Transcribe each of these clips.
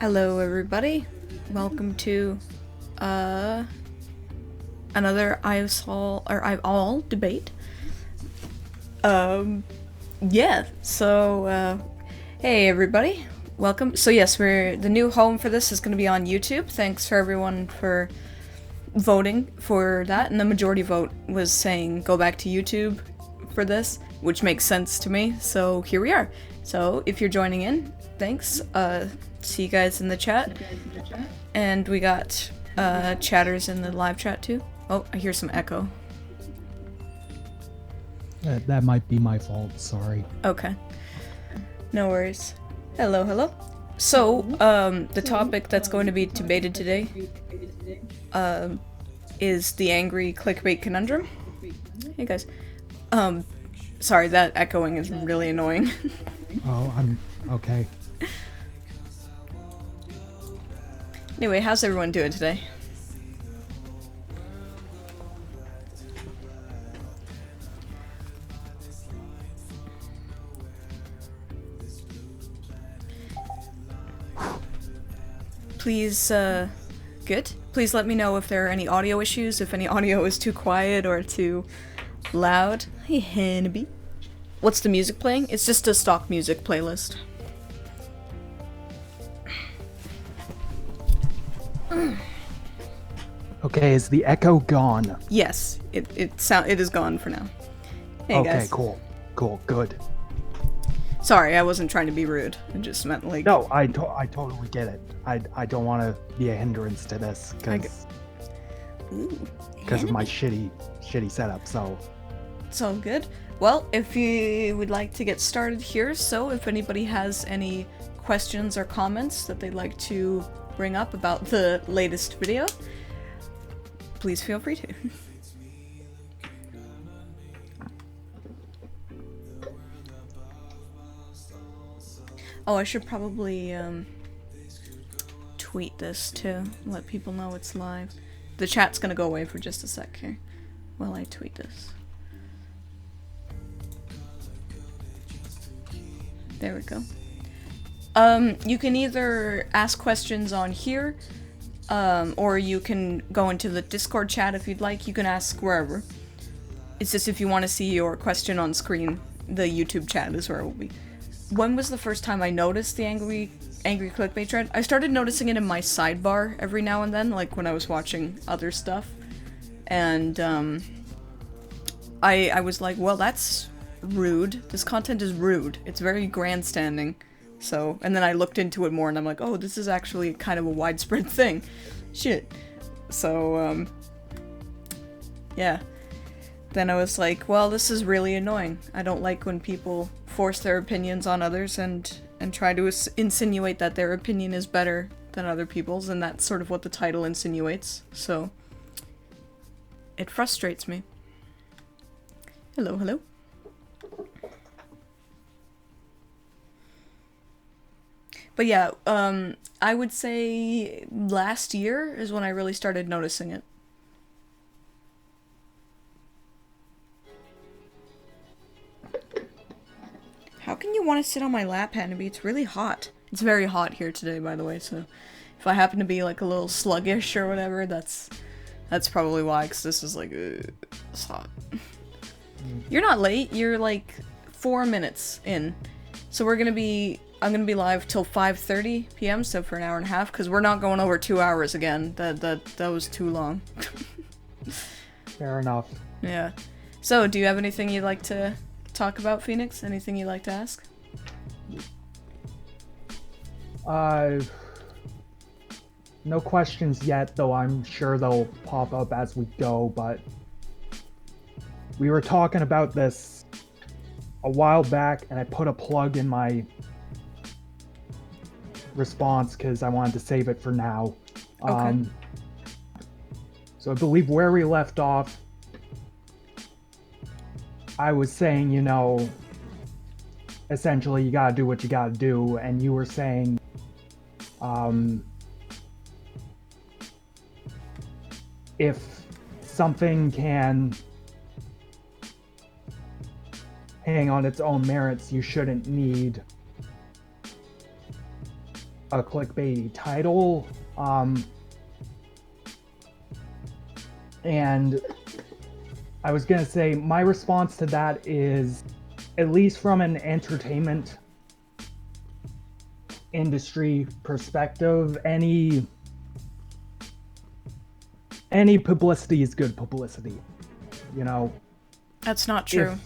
Hello everybody, welcome to another EyeofSol or EyeofAll debate. Hey everybody, welcome. So yes, the new home for this is going to be on YouTube. Thanks for everyone for voting for that, and the majority vote was saying go back to YouTube for this, which makes sense to me, so here we are. So if you're joining in, thanks. See you guys in the chat. And we got chatters in the live chat too. Oh, I hear some echo. That might be my fault, sorry. Okay. No worries. Hello, hello. So, the topic that's going to be debated today is the Angry Clickbait Conundrum. Hey guys. Sorry, that echoing is really annoying. Oh, I'm okay. Anyway, how's everyone doing today? Please, good? Please let me know if there are any audio issues, if any audio is too quiet or too loud. Hey, Hannibal. What's the music playing? It's just a stock music playlist. Okay, is the echo gone? Yes, it is gone for now. Hey okay, guys. Cool, good. Sorry, I wasn't trying to be rude. I just meant like. No, I totally get it. I don't want to be a hindrance to this because of my shitty setup. So it's all good. Well, if you would like to get started here, so if anybody has any questions or comments that they'd like to bring up about the latest video, please feel free to. Oh, I should probably tweet this to let people know it's live. The chat's gonna go away for just a sec here while I tweet this. There we go. You can either ask questions on here, or you can go into the Discord chat if you'd like. You can ask wherever. It's just if you want to see your question on screen, the YouTube chat is where it will be. When was the first time I noticed the angry clickbait trend? I started noticing it in my sidebar every now and then, like when I was watching other stuff. And I was like, well, that's rude. This content is rude. It's very grandstanding. So, and then I looked into it more and I'm like, oh, this is actually kind of a widespread thing. Shit. So, yeah. Then I was like, well, this is really annoying. I don't like when people force their opinions on others and try to insinuate that their opinion is better than other people's, and that's sort of what the title insinuates. So, it frustrates me. Hello, hello. But yeah, I would say last year is when I really started noticing it. How can you want to sit on my lap, Hannibal? It's really hot. It's very hot here today, by the way, so if I happen to be like a little sluggish or whatever, that's probably why, because this is like, it's hot. You're not late, you're like 4 minutes in. So I'm gonna be live till 5:30 p.m., so for an hour and a half, because we're not going over 2 hours again. That was too long. fair enough. Yeah. So, do you have anything you'd like to talk about, Phoenix? Anything you'd like to ask? No questions yet, though I'm sure they'll pop up as we go, but we were talking about this a while back, and I put a plug in my response because I wanted to save it for now. Okay. So I believe where we left off, I was saying, you know, essentially you gotta do what you gotta do, and you were saying, if something can hang on its own merits, you shouldn't need a clickbaity title. And I was gonna say, my response to that is, at least from an entertainment industry perspective, any publicity is good publicity. You know, That's not true.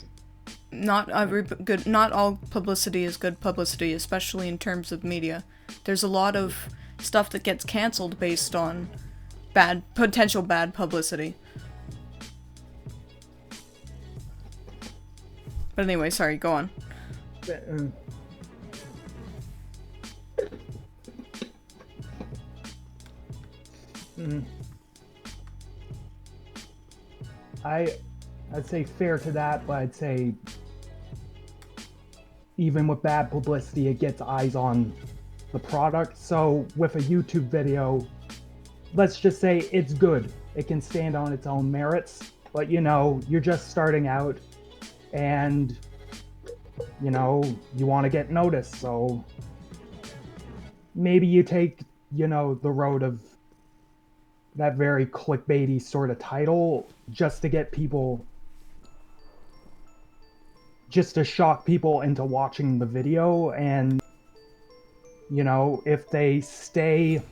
Not all publicity is good publicity, especially in terms of media. There's a lot of stuff that gets canceled based on potential bad publicity. But anyway, sorry, go on. I'd say fair to that, but I'd say even with bad publicity, it gets eyes on the product. So with a YouTube video, let's just say it's good. It can stand on its own merits, but you know, you're just starting out and you know, you want to get noticed. So maybe you take, you know, the road of that very clickbaity sort of title just to get people, just to shock people into watching the video. And you know, if they stay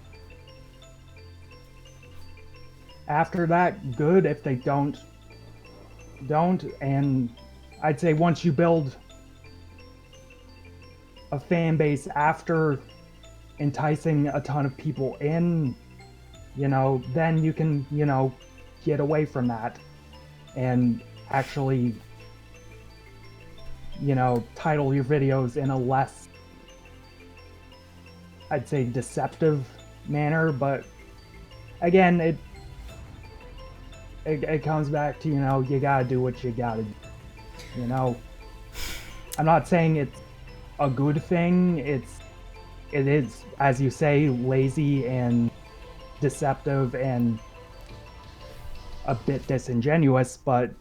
after that, good. If they don't. And I'd say once you build a fan base after enticing a ton of people in, you know, then you can, you know, get away from that and actually, you know, title your videos in a less, I'd say, deceptive manner. But again, it comes back to, you know, you gotta do what you gotta do. You know, I'm not saying it's a good thing. It is, as you say, lazy and deceptive and a bit disingenuous, but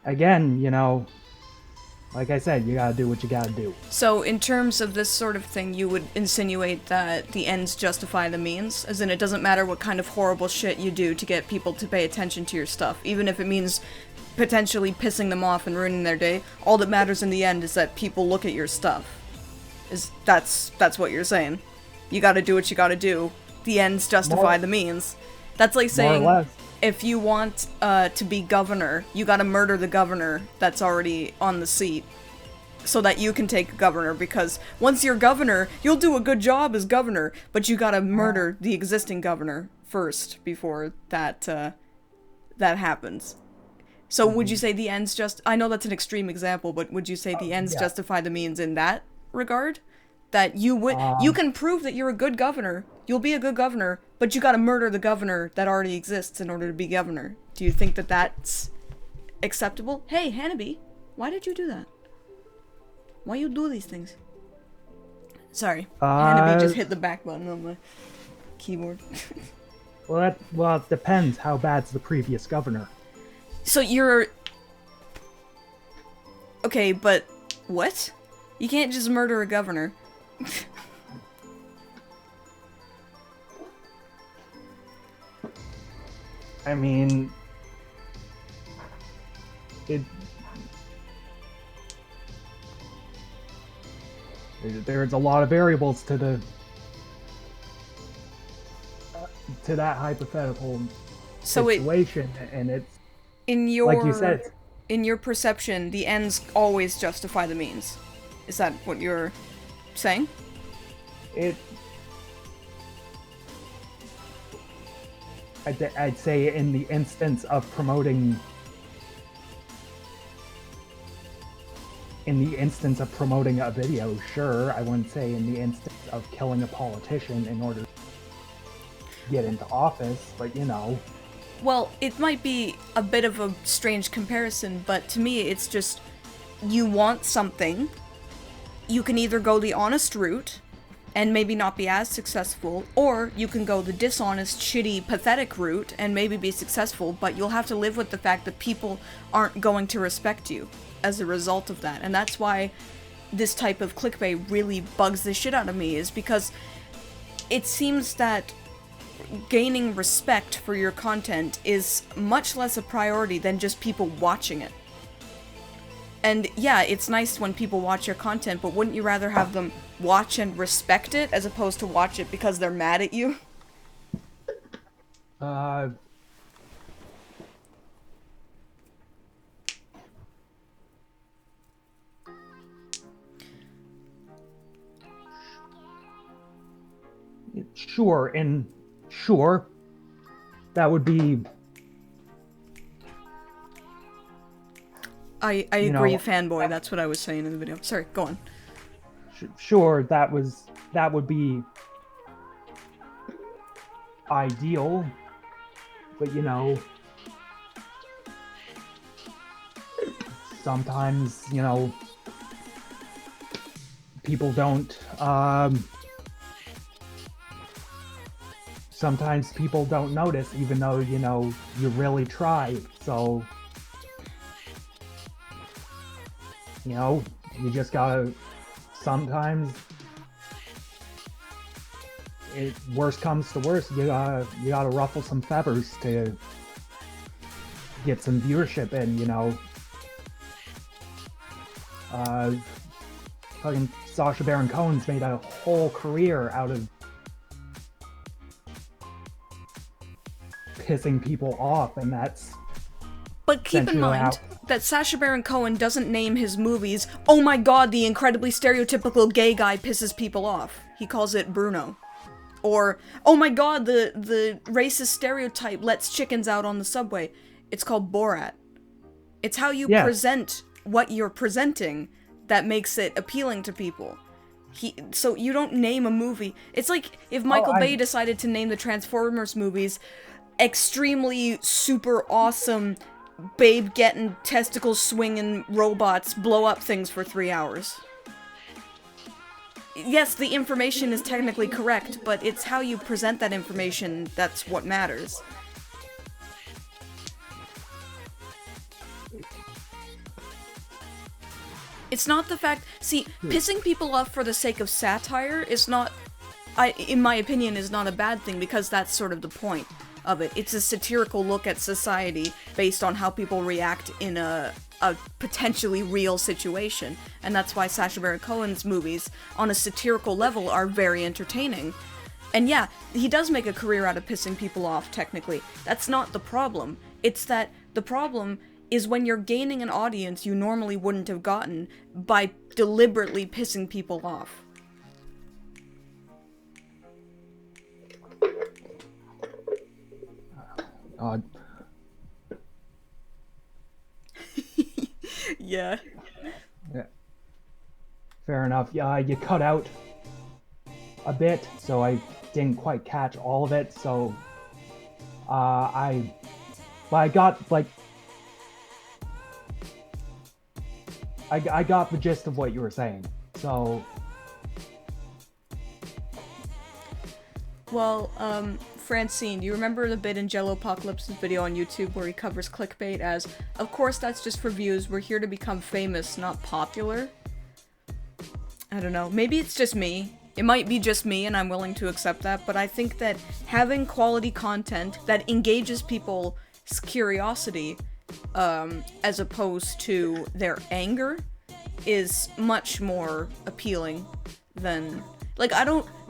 again, you know, like I said, you gotta do what you gotta do. So in terms of this sort of thing, you would insinuate that the ends justify the means? As in, it doesn't matter what kind of horrible shit you do to get people to pay attention to your stuff, even if it means potentially pissing them off and ruining their day. All that matters in the end is that people look at your stuff. That's what you're saying. You gotta do what you gotta do. The ends justify the means. That's like saying, if you want to be governor, you gotta murder the governor that's already on the seat so that you can take governor, because once you're governor, you'll do a good job as governor, but you gotta murder the existing governor first before that happens. So would you say the ends I know that's an extreme example, but would you say the ends justify the means in that regard? That you can prove that you're a good governor, you'll be a good governor, but you gotta murder the governor that already exists in order to be governor. Do you think that that's acceptable? Hey, Hanabi, why did you do that? Why you do these things? Sorry, Hanabi just hit the back button on my keyboard. Well, it depends how bad's the previous governor. So you're... Okay, but what? You can't just murder a governor. I mean, there's a lot of variables to that hypothetical situation, and it's like you said. In your perception, the ends always justify the means. Is that what you're saying? I'd say in the instance of promoting a video, sure. I wouldn't say in the instance of killing a politician in order to get into office, but you know. Well, it might be a bit of a strange comparison, but to me it's just, you want something, you can either go the honest route and maybe not be as successful, or you can go the dishonest, shitty, pathetic route and maybe be successful, but you'll have to live with the fact that people aren't going to respect you as a result of that. And that's why this type of clickbait really bugs the shit out of me is because it seems that gaining respect for your content is much less a priority than just people watching it. And yeah, it's nice when people watch your content, but wouldn't you rather have them watch and respect it as opposed to watch it because they're mad at you? Sure, and sure, that would be... I agree, fanboy, that's what I was saying in the video. Sorry, go on. Sure, that would be ideal, but you know, sometimes, you know, people don't, sometimes people don't notice, even though, you know, you really try, so, you know, you just gotta, sometimes, worst comes to worst, you gotta ruffle some feathers to get some viewership in, you know. Fucking Sacha Baron Cohen's made a whole career out of pissing people off, and that's... But keep in mind that Sacha Baron Cohen doesn't name his movies, "Oh my god, the incredibly stereotypical gay guy pisses people off." He calls it Bruno. Or, "Oh my god, the racist stereotype lets chickens out on the subway." It's called Borat. It's how you present what you're presenting that makes it appealing to people. So you don't name a movie. It's like if Michael Bay decided to name the Transformers movies extremely super awesome babe getting testicles swinging robots blow up things for 3 hours. Yes, the information is technically correct, but it's how you present that information that's what matters. It's not the fact... See, pissing people off for the sake of satire is not... in my opinion, is not a bad thing, because that's sort of the point of it. It's a satirical look at society based on how people react in a potentially real situation. And that's why Sacha Baron Cohen's movies, on a satirical level, are very entertaining. And yeah, he does make a career out of pissing people off, technically. That's not the problem. It's that the problem is when you're gaining an audience you normally wouldn't have gotten by deliberately pissing people off. God. Yeah. Fair enough. Yeah, you cut out a bit, so I didn't quite catch all of it, so I got, like, I got the gist of what you were saying, so... Well, Francine, do you remember the bit in Jellopocalypse's video on YouTube where he covers clickbait as, "Of course that's just for views, we're here to become famous, not popular"? I don't know, maybe it's just me. It might be just me and I'm willing to accept that, but I think that having quality content that engages people's curiosity, as opposed to their anger, is much more appealing than... Like,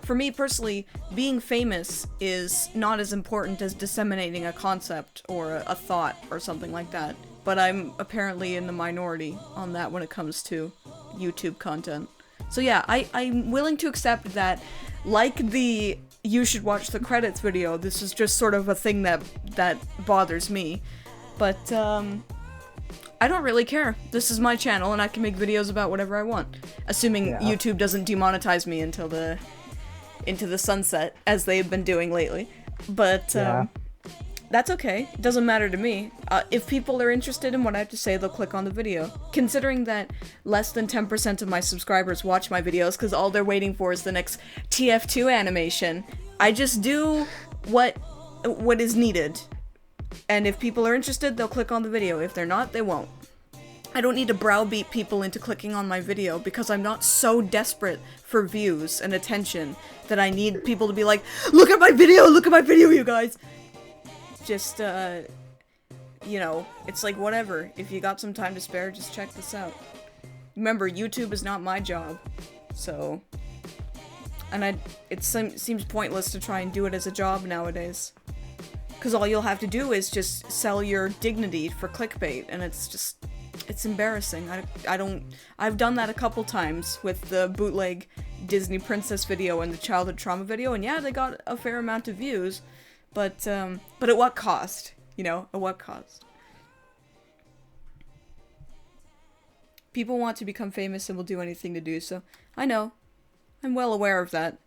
for me personally, being famous is not as important as disseminating a concept or a thought or something like that. But I'm apparently in the minority on that when it comes to YouTube content. So yeah, I'm willing to accept that, like the "you should watch the credits" video, this is just sort of a thing that bothers me. But, I don't really care. This is my channel and I can make videos about whatever I want. Assuming YouTube doesn't demonetize me until into the sunset, as they've been doing lately. But, that's okay. It doesn't matter to me. If people are interested in what I have to say, they'll click on the video. Considering that less than 10% of my subscribers watch my videos because all they're waiting for is the next TF2 animation, I just do what is needed. And if people are interested, they'll click on the video. If they're not, they won't. I don't need to browbeat people into clicking on my video because I'm not so desperate for views and attention that I need people to be like, look at my video, you guys! Just, you know, it's like, whatever. If you got some time to spare, just check this out. Remember, YouTube is not my job, so... And it seems pointless to try and do it as a job nowadays. Because all you'll have to do is just sell your dignity for clickbait, and it's just... It's embarrassing. I've done that a couple times with the bootleg Disney princess video and the childhood trauma video, and yeah, they got a fair amount of views, but at what cost? You know, at what cost? People want to become famous and will do anything to do so. I know. I'm well aware of that.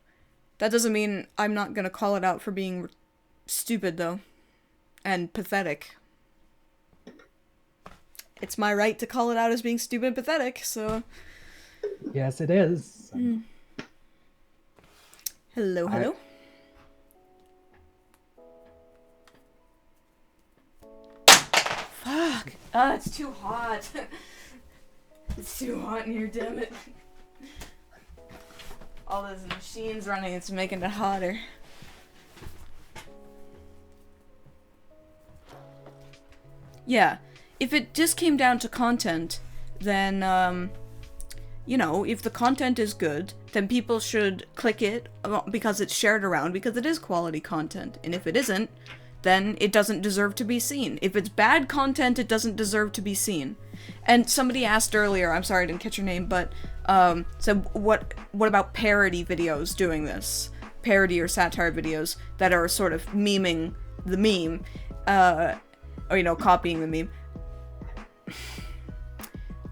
That doesn't mean I'm not gonna call it out for being stupid, though. And pathetic. It's my right to call it out as being stupid and pathetic, so... Yes, it is. Hello, hello. Fuck! Ah, it's too hot. It's too hot in here, damn it. All those machines running, it's making it hotter. Yeah. If it just came down to content, then, you know, if the content is good, then people should click it because it's shared around, because it is quality content. And if it isn't, then it doesn't deserve to be seen. If it's bad content, it doesn't deserve to be seen. And somebody asked earlier, I'm sorry I didn't catch your name, but, so what about parody videos doing this? Parody or satire videos that are sort of memeing the meme, or, you know, copying the meme.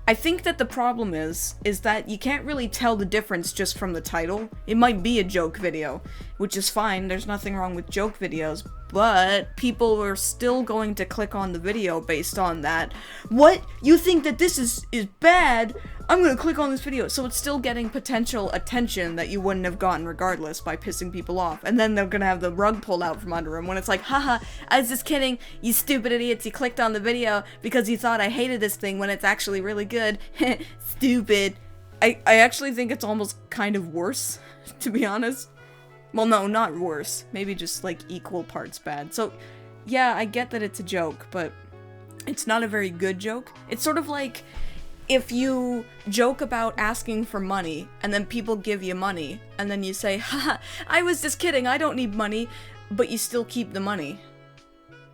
I think that the problem is that you can't really tell the difference just from the title. It might be a joke video, which is fine, there's nothing wrong with joke videos, but people are still going to click on the video based on that. What? You think that this is bad? I'm gonna click on this video. So it's still getting potential attention that you wouldn't have gotten regardless by pissing people off. And then they're gonna have the rug pulled out from under them when it's like, haha, I was just kidding, you stupid idiots, you clicked on the video because you thought I hated this thing when it's actually really good. Stupid. I actually think it's almost kind of worse, to be honest. Well, no, not worse. Maybe just, like, equal parts bad. So, yeah, I get that it's a joke, but it's not a very good joke. It's sort of like if you joke about asking for money, and then people give you money, and then you say, haha, I was just kidding, I don't need money, but you still keep the money.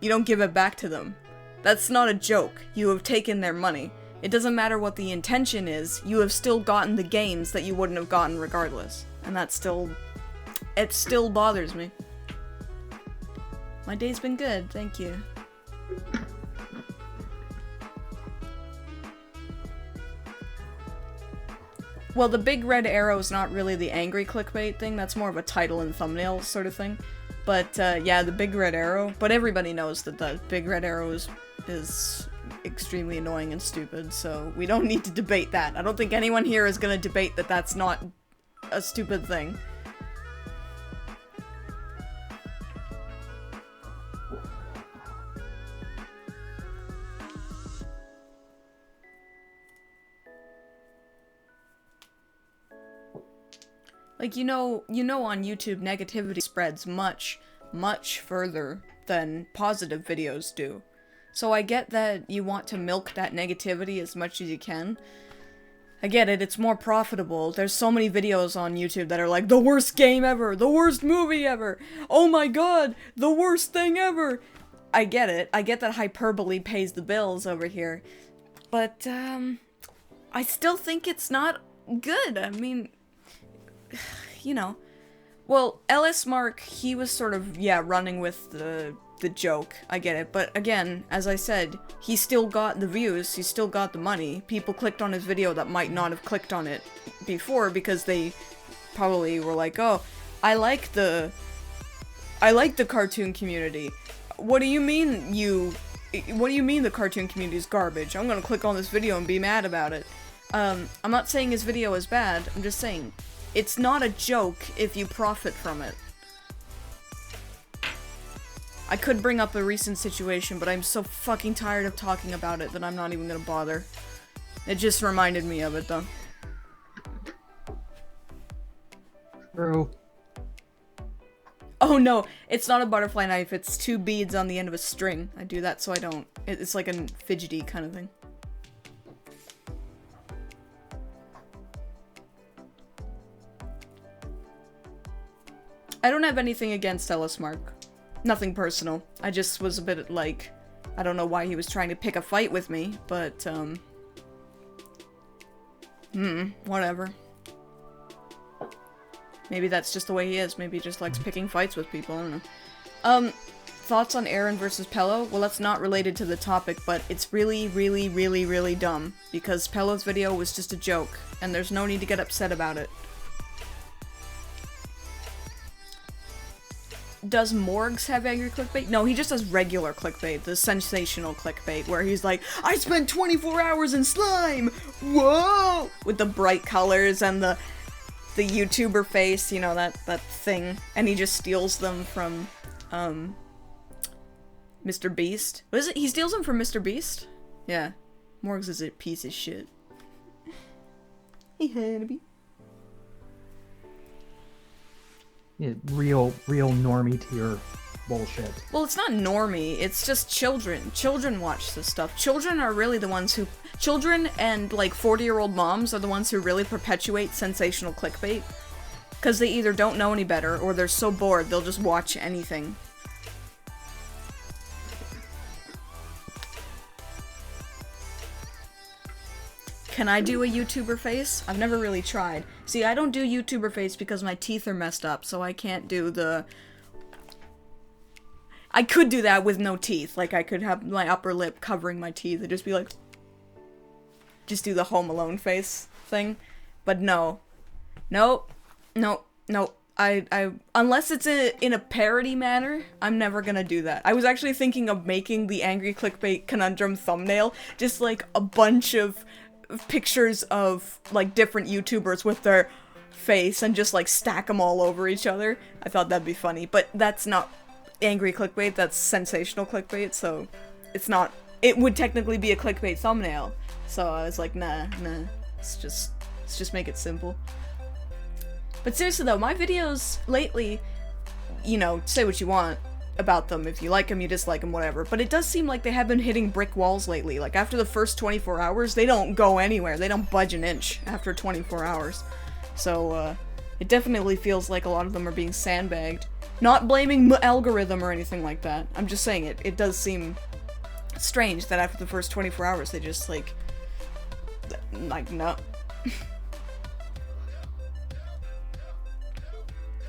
You don't give it back to them. That's not a joke. You have taken their money. It doesn't matter what the intention is, you have still gotten the gains that you wouldn't have gotten regardless. And that's still... It still bothers me. My day's been good, thank you. Well, the big red arrow is not really the angry clickbait thing, that's more of a title and thumbnail sort of thing. But, yeah, the big red arrow. But everybody knows that the big red arrow is extremely annoying and stupid, so we don't need to debate that. I don't think anyone here is gonna debate that that's not a stupid thing. Like, you know on YouTube negativity spreads much, much further than positive videos do. So I get that you want to milk that negativity as much as you can. I get it, it's more profitable. There's so many videos on YouTube that are like, the worst game ever, the worst movie ever, oh my god, the worst thing ever. I get it, I get that hyperbole pays the bills over here. But, I still think it's not good. I mean, you know. Well, LS Mark, he was sort of, yeah, running with the joke. I get it. But again, as I said, he still got the views, he still got the money. People clicked on his video that might not have clicked on it before because they probably were like, oh, I like the cartoon community. What do you mean the cartoon community is garbage? I'm gonna click on this video and be mad about it. I'm not saying his video is bad, I'm just saying, it's not a joke if you profit from it. I could bring up a recent situation, but I'm so fucking tired of talking about it that I'm not even gonna bother. It just reminded me of it, though. True. Oh no, it's not a butterfly knife, it's 2 beads on the end of a string. I do that so I don't... It's like a fidgety kind of thing. I don't have anything against Ellis Mark. Nothing personal. I just was a bit like... I don't know why he was trying to pick a fight with me, but, whatever. Maybe that's just the way he is. Maybe he just likes picking fights with people, I don't know. Thoughts on Aaron versus Pello? Well, that's not related to the topic, but it's really, really, really, really dumb. Because Pello's video was just a joke, and there's no need to get upset about it. Does Morgs have angry clickbait? No, he just has regular clickbait, the sensational clickbait, where he's like, I spent 24 hours in slime! Whoa! With the bright colors and the YouTuber face, you know, that thing. And he just steals them from, Mr. Beast. What is it? He steals them from Mr. Beast? Yeah. Morgs is a piece of shit. Hey, Hannibal. Yeah, real normie tier bullshit. Well, it's not normie, it's just children. Children watch this stuff. Children are really the ones who... Children and, like, 40-year-old moms are the ones who really perpetuate sensational clickbait. Because they either don't know any better, or they're so bored they'll just watch anything. Can I do a YouTuber face? I've never really tried. See, I don't do YouTuber face because my teeth are messed up, so I can't do the... I could do that with no teeth. Like, I could have my upper lip covering my teeth and just be like... Just do the Home Alone face thing. But no. Nope. Nope. Nope. Unless it's in a parody manner, I'm never gonna do that. I was actually thinking of making the Angry Clickbait Conundrum thumbnail just like a bunch of pictures of like different YouTubers with their face and just like stack them all over each other. I thought that'd be funny, but that's not angry clickbait, that's sensational clickbait, so it's not, it would technically be a clickbait thumbnail. So I was like, nah, let's just make it simple. But seriously though, my videos lately, you know, say what you want about them. If you like them, you dislike them, whatever. But it does seem like they have been hitting brick walls lately. Like, after the first 24 hours, they don't go anywhere. They don't budge an inch after 24 hours. So, it definitely feels like a lot of them are being sandbagged. Not blaming the algorithm or anything like that. I'm just saying it does seem strange that after the first 24 hours, they just, like, no.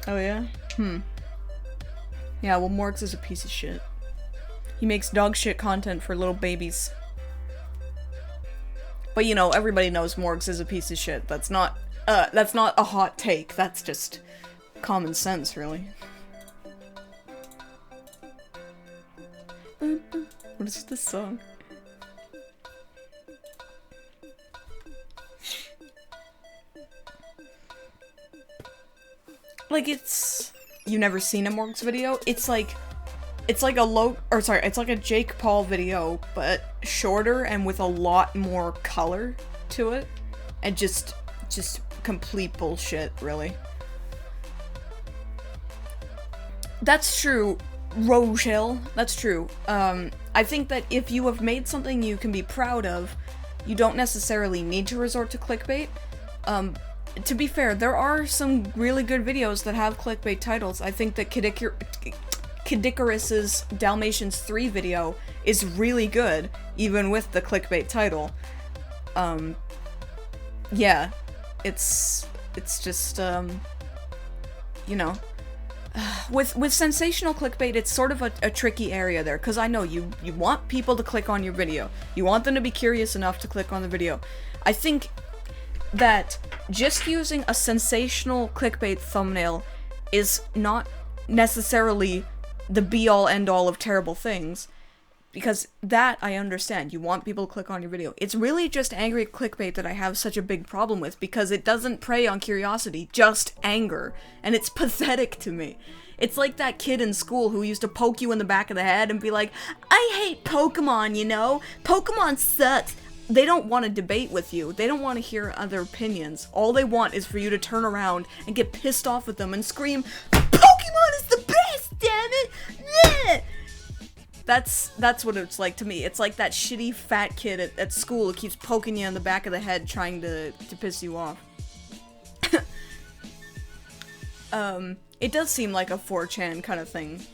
Oh, yeah? Yeah, well, Morgs is a piece of shit. He makes dog shit content for little babies. But, you know, everybody knows Morgs is a piece of shit. That's not a hot take. That's just common sense, really. What is this song? Like, it's... You've never seen a Morgs video? It's like a Jake Paul video, but shorter and with a lot more color to it. And just complete bullshit, really. That's true, Rochelle. That's true. I think that if you have made something you can be proud of, you don't necessarily need to resort to clickbait. To be fair, there are some really good videos that have clickbait titles. I think that Kidikarus's Dalmatians 3 video is really good, even with the clickbait title. Yeah, it's just, you know, with sensational clickbait, it's sort of a tricky area there, because I know you want people to click on your video. You want them to be curious enough to click on the video. I think that just using a sensational clickbait thumbnail is not necessarily the be-all end-all of terrible things, because that I understand. You want people to click on your video. It's really just angry clickbait that I have such a big problem with, because it doesn't prey on curiosity, just anger, and it's pathetic to me. It's like that kid in school who used to poke you in the back of the head and be like, I hate Pokemon, you know? Pokemon sucks. they don't want to debate with you. They don't want to hear other opinions. All they want is for you to turn around and get pissed off with them and scream, Pokemon is the best, damn it! Yeah! That's what it's like to me. It's like that shitty fat kid at school who keeps poking you on the back of the head trying to piss you off. It does seem like a 4chan kind of thing.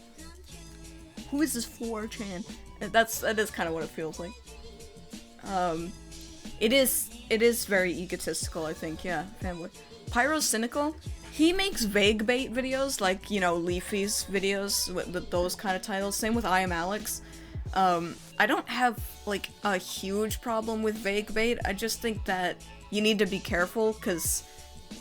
Who is this 4chan? That is kind of what it feels like. It is very egotistical, I think, yeah, fanboy. Pyro's cynical. He makes vague bait videos, like, you know, Leafy's videos with those kind of titles. Same with EyeofAll. I don't have, like, a huge problem with vague bait. I just think that you need to be careful, because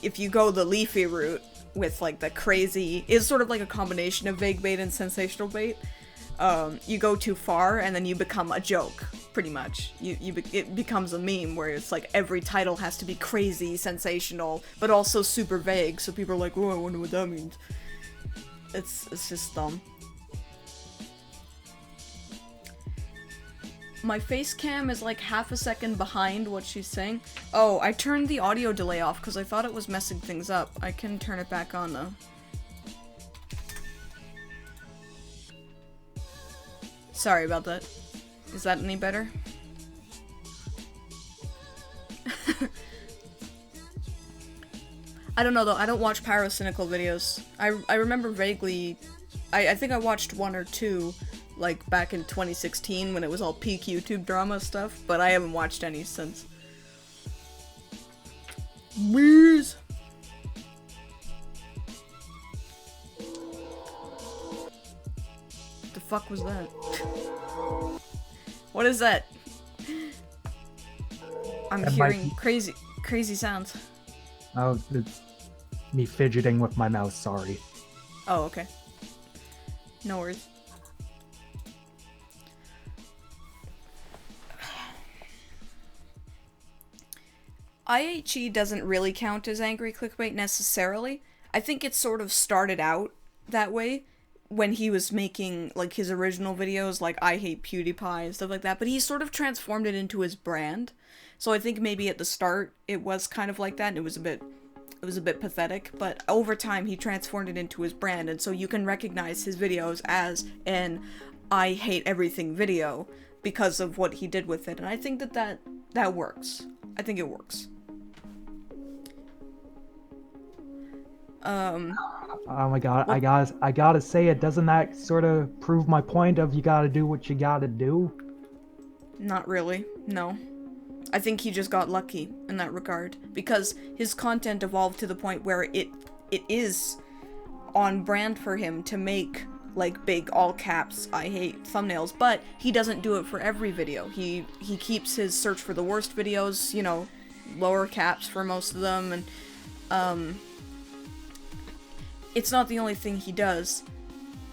if you go the Leafy route with, like, the crazy... It's sort of like a combination of vague bait and sensational bait. You go too far, and then you become a joke, pretty much. It becomes a meme, where it's like every title has to be crazy, sensational, but also super vague, so people are like, oh, I wonder what that means. It's just dumb. My face cam is like half a second behind what she's saying. Oh, I turned the audio delay off because I thought it was messing things up. I can turn it back on though. Sorry about that. Is that any better? I don't know though, I don't watch pyrocynical videos. I remember vaguely, I think I watched one or two, like back in 2016 when it was all peak YouTube drama stuff, but I haven't watched any since. Wheeze! The fuck was that? What is that? I'm hearing crazy sounds. Oh, it's me fidgeting with my mouse, sorry. Oh, okay. No worries. IHE doesn't really count as Angry Clickbait necessarily. I think it sort of started out that way when he was making, like, his original videos, like I Hate PewDiePie and stuff like that, but he sort of transformed it into his brand. So I think maybe at the start it was kind of like that, and it was a bit pathetic, but over time he transformed it into his brand, and so you can recognize his videos as an I hate everything video because of what he did with it, and I think that works. I think it works. Oh my god, I gotta say it, doesn't that sort of prove my point of you gotta do what you gotta do? Not really, no. I think he just got lucky in that regard, because his content evolved to the point where it is on brand for him to make, like, big all caps I hate thumbnails, but he doesn't do it for every video. He keeps his search for the worst videos, you know, lower caps for most of them, and it's not the only thing he does.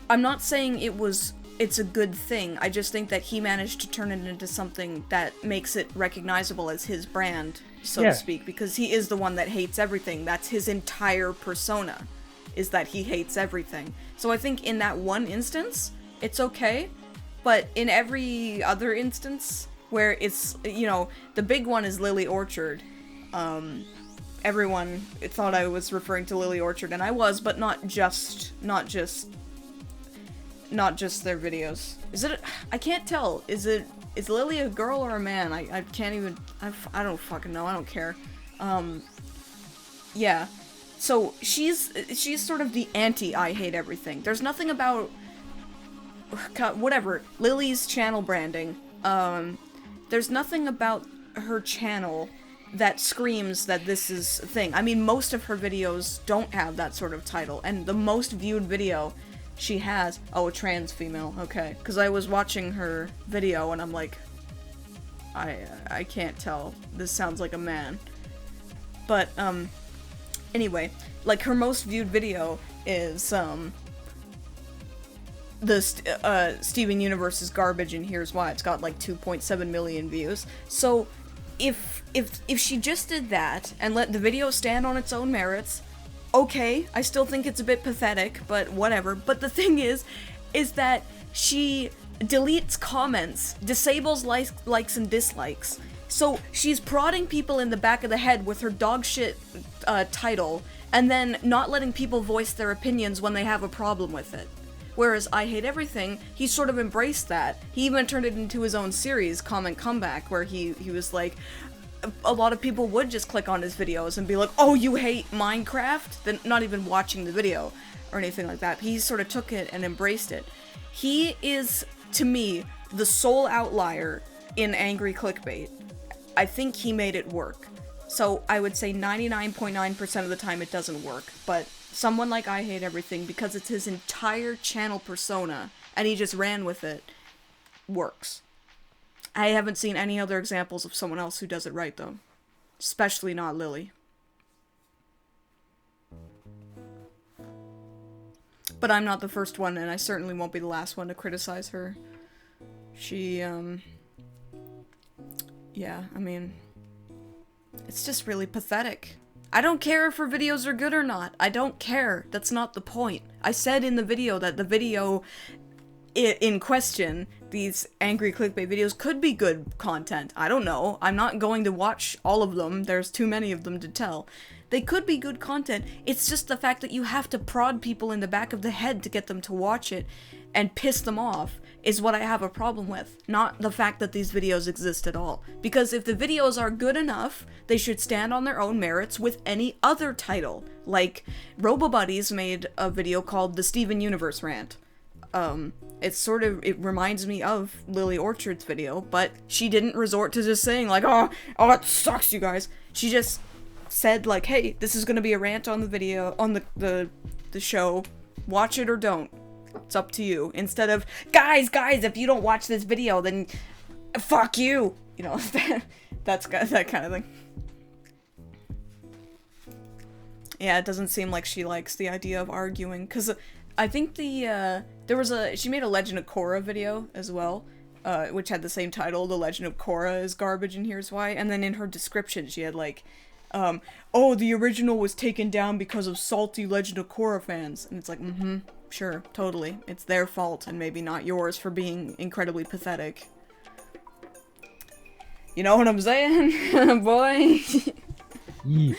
I'm not saying it's a good thing, I just think that he managed to turn it into something that makes it recognizable as his brand, so to speak, because he is the one that hates everything. That's his entire persona, is that he hates everything. So I think in that one instance, it's okay, but in every other instance, where it's, you know, the big one is Lily Orchard, everyone thought I was referring to Lily Orchard, and I was, but not just their videos. Is it? I can't tell. Is Lily a girl or a man? I can't even. I don't fucking know. I don't care. Yeah. So she's sort of the anti I hate everything. There's nothing about whatever Lily's channel branding. There's nothing about her channel that screams that this is a thing. I mean, most of her videos don't have that sort of title, and the most viewed video she has, oh, a trans female, okay, because I was watching her video and I'm like, I can't tell, this sounds like a man. But, anyway, like, her most viewed video is, the Steven Universe is garbage and here's why. It's got like 2.7 million views. So if she just did that and let the video stand on its own merits, okay, I still think it's a bit pathetic, but whatever. But the thing is that she deletes comments, disables likes and dislikes, So she's prodding people in the back of the head with her dog shit title, and then not letting people voice their opinions when they have a problem with it. Whereas I Hate Everything, he sort of embraced that. He even turned it into his own series, Comment Comeback, where he was like, a lot of people would just click on his videos and be like, oh, you hate Minecraft? Then not even watching the video or anything like that. He sort of took it and embraced it. He is, to me, the sole outlier in Angry Clickbait. I think he made it work. So I would say 99.9% of the time it doesn't work, but someone like I Hate Everything, because it's his entire channel persona, and he just ran with it, works. I haven't seen any other examples of someone else who does it right, though. Especially not Lily. But I'm not the first one, and I certainly won't be the last one to criticize her. She, yeah, I mean, it's just really pathetic. I don't care if her videos are good or not. I don't care. That's not the point. I said in the video that the video in question, these Angry Clickbait videos, could be good content. I don't know. I'm not going to watch all of them. There's too many of them to tell. They could be good content. It's just the fact that you have to prod people in the back of the head to get them to watch it and piss them off is what I have a problem with, not the fact that these videos exist at all. Because if the videos are good enough, they should stand on their own merits with any other title. Like, RoboBuddies made a video called The Steven Universe Rant. It reminds me of Lily Orchard's video, but she didn't resort to just saying like, oh, it sucks, you guys. She just said like, hey, this is gonna be a rant on the video, on the show, watch it or don't. It's up to you. Instead of, guys, if you don't watch this video, then fuck you. You know, that kind of thing. Yeah, it doesn't seem like she likes the idea of arguing, because I think she made a Legend of Korra video as well, which had the same title, The Legend of Korra is garbage and here's why, and then in her description she had like, oh, the original was taken down because of salty Legend of Korra fans, and it's like, sure, totally. It's their fault, and maybe not yours for being incredibly pathetic. You know what I'm saying, boy? Yeah.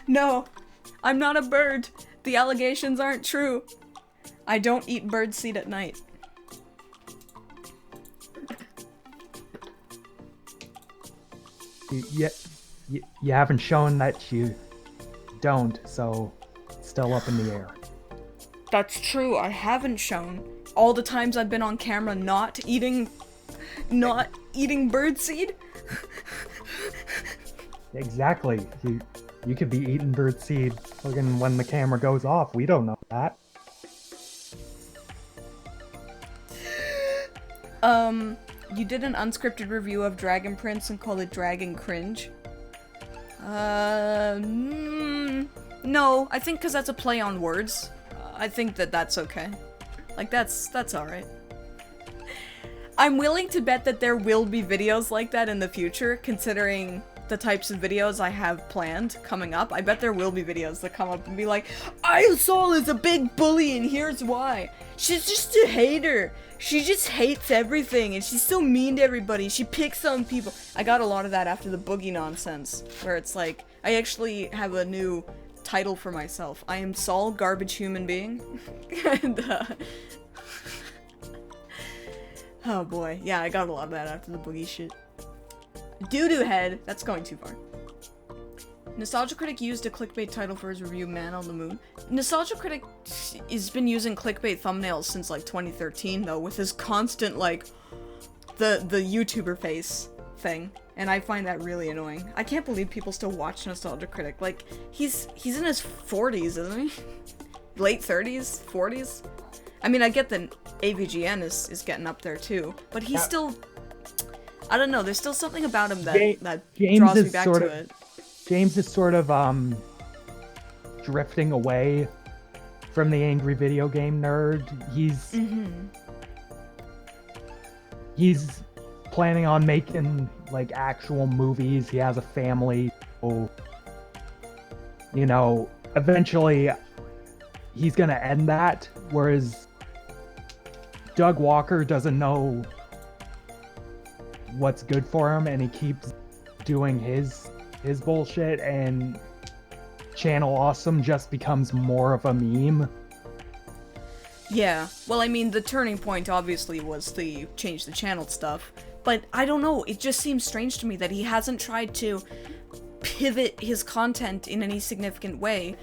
No, I'm not a bird. The allegations aren't true. I don't eat birdseed at night. You haven't shown that you don't, so it's still up in the air. That's true, I haven't shown. All the times I've been on camera not eating birdseed? Exactly. You could be eating birdseed fucking when the camera goes off. We don't know that. You did an unscripted review of Dragon Prince and called it Dragon Cringe. No, I think because that's a play on words. I think that's okay. Like, that's alright. I'm willing to bet that there will be videos like that in the future, considering the types of videos I have planned coming up. I bet there will be videos that come up and be like, EyeofSol is a big bully and here's why. She's just a hater. She just hates everything and she's so mean to everybody. She picks on people. I got a lot of that after the boogie nonsense, where it's like, I actually have a new title for myself. I am Sol, garbage human being. And, oh boy. Yeah, I got a lot of that after the boogie shit. Doo-doo head. That's going too far. Nostalgia Critic used a clickbait title for his review, Man on the Moon. Nostalgia Critic has been using clickbait thumbnails since like 2013 though, with his constant like the YouTuber face thing, and I find that really annoying. I can't believe people still watch Nostalgia Critic. Like, he's in his 40s, isn't he? Late 30s? 40s? I mean, I get that AVGN is getting up there too, but he's still, I don't know, there's still something about him that draws me back to it. James is sort of drifting away from the angry video game nerd. He's planning on making like actual movies. He has a family, so you know, eventually he's gonna end that. Whereas Doug Walker doesn't know what's good for him, and he keeps doing his bullshit, and Channel Awesome just becomes more of a meme. Yeah, well, I mean, the turning point obviously was the change the channel stuff, but I don't know, it just seems strange to me that he hasn't tried to pivot his content in any significant way,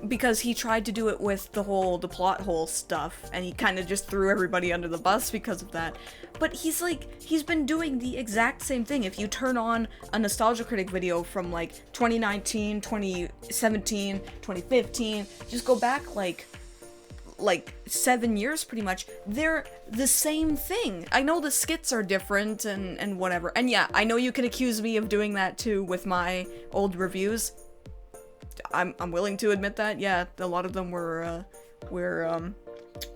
because he tried to do it with the plot hole stuff, and he kind of just threw everybody under the bus because of that. But he's been doing the exact same thing. If you turn on a Nostalgia Critic video from, like, 2019, 2017, 2015, just go back, like 7 years pretty much, they're the same thing. I know the skits are different and whatever. And yeah, I know you can accuse me of doing that too with my old reviews. I'm willing to admit that. Yeah, a lot of them were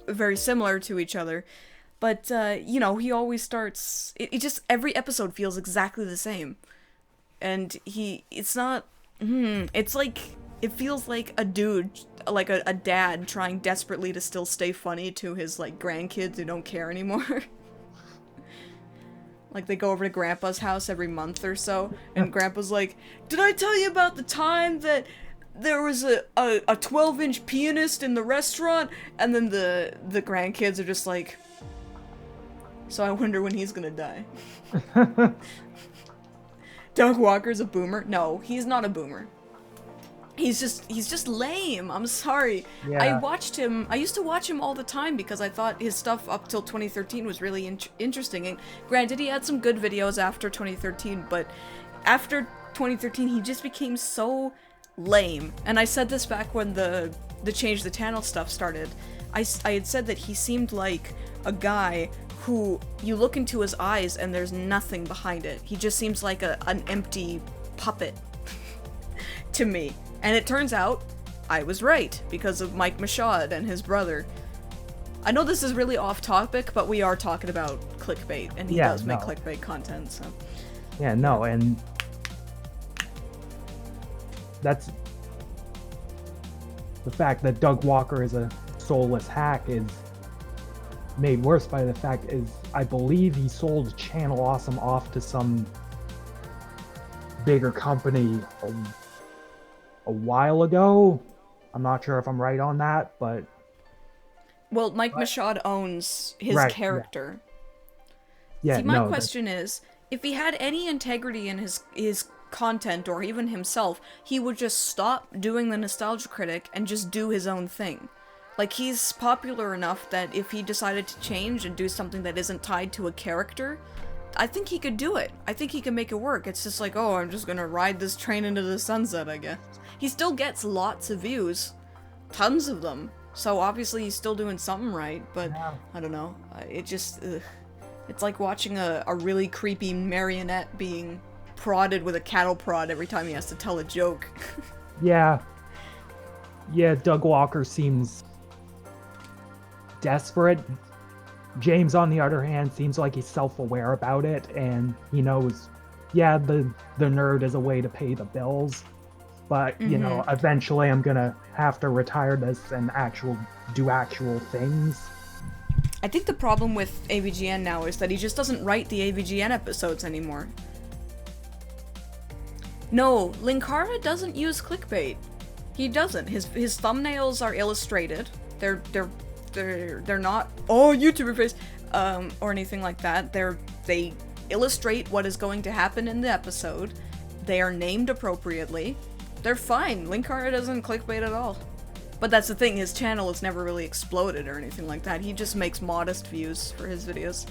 very similar to each other. But you know, he always starts it just every episode feels exactly the same. And it's not it's like it feels like a dude, like a dad trying desperately to still stay funny to his, like, grandkids who don't care anymore. Like, they go over to Grandpa's house every month or so, and Grandpa's like, "Did I tell you about the time that there was a 12-inch pianist in the restaurant?" And then the grandkids are just like, "So I wonder when he's gonna die." Doug Walker's a boomer? No, he's not a boomer. He's just lame. I'm sorry. Yeah. I used to watch him all the time because I thought his stuff up till 2013 was really interesting. And granted, he had some good videos after 2013, but after 2013, he just became so lame. And I said this back when the Change the Channel stuff started. I had said that he seemed like a guy who you look into his eyes and there's nothing behind it. He just seems like an empty puppet to me. And it turns out, I was right, because of Mike Michaud and his brother. I know this is really off topic, but we are talking about clickbait, and he does make clickbait content, so... Yeah, no, and... that's... the fact that Doug Walker is a soulless hack is made worse by the fact is, I believe he sold Channel Awesome off to some bigger company a while ago. I'm not sure if I'm right on that, but... Well, Mike Michaud owns his character. Yeah, see, my question is, if he had any integrity in his content, or even himself, he would just stop doing the Nostalgia Critic and just do his own thing. Like, he's popular enough that if he decided to change and do something that isn't tied to a character, I think he could do it. I think he can make it work. It's just like, oh, I'm just gonna ride this train into the sunset, I guess. He still gets lots of views. Tons of them. So obviously he's still doing something right, but Yeah. I don't know. It just, it's like watching a really creepy marionette being prodded with a cattle prod every time he has to tell a joke. Yeah. Yeah, Doug Walker seems desperate. James, on the other hand, seems like he's self-aware about it, and he knows, yeah, the nerd is a way to pay the bills, but, you know, eventually I'm gonna have to retire this and do actual things. I think the problem with AVGN now is that he just doesn't write the AVGN episodes anymore. No, Linkara doesn't use clickbait. He doesn't. His thumbnails are illustrated. They're not, oh, YouTuber face, or anything like that. They illustrate what is going to happen in the episode. They are named appropriately. They're fine. Linkara doesn't clickbait at all. But that's the thing, his channel has never really exploded or anything like that. He just makes modest views for his videos.